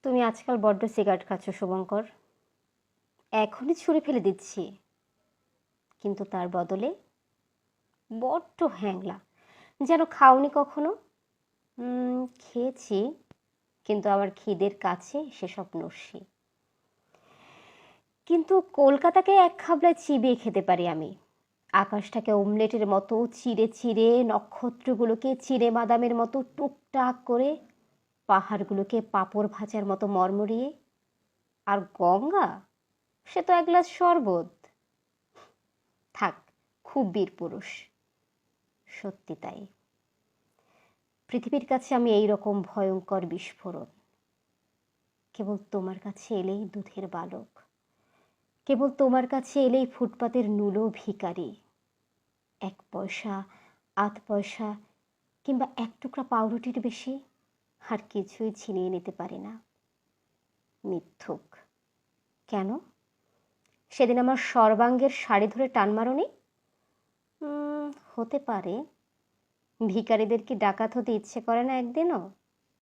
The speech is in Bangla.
তুমি আজকাল বড্ড সিগারেট খাচ্ছ শুভঙ্কর। এখনই ছুঁড়ে ফেলে দিচ্ছি, কিন্তু তার বদলে বড্ড হ্যাংলা, যেন খাওনি কখনো। খেয়েছি, কিন্তু আমার খিদের কাছে সেসব নস্যি। কিন্তু কলকাতাকে এক খাবলায় চিবিয়ে খেতে পারি আমি। আকাশটাকে অমলেটের মতো চিড়ে চিড়ে, নক্ষত্রগুলোকে চিড়ে বাদামের মতো টুকটাক করে, পাহাড়গুলোকে পাঁপড় ভাজার মতো মরমরিয়ে। আর গঙ্গা, সে তো এক গ্লাস শরবত। থাক, খুব বীর পুরুষ। সত্যি তাই। পৃথিবীর কাছে আমি এই রকম ভয়ঙ্কর বিস্ফোরণ। কেবল তোমার কাছে এলেই দুধের বালক, কেবল তোমার কাছে এলেই ফুটপাতের নুলো ভিখারি। 1 পয়সা, 8 পয়সা কিংবা 1 টুকরা পাউরুটির বেশি আর কিছুই ছিনিয়ে নিতে পারি না। মিথ্যুক। কেন? সেদিন আমার সর্বাঙ্গের শাড়ি ধরে টান মারোনি? হতে পারে। ভিখারিদের কি ডাকাত হতে ইচ্ছে করে না একদিনও?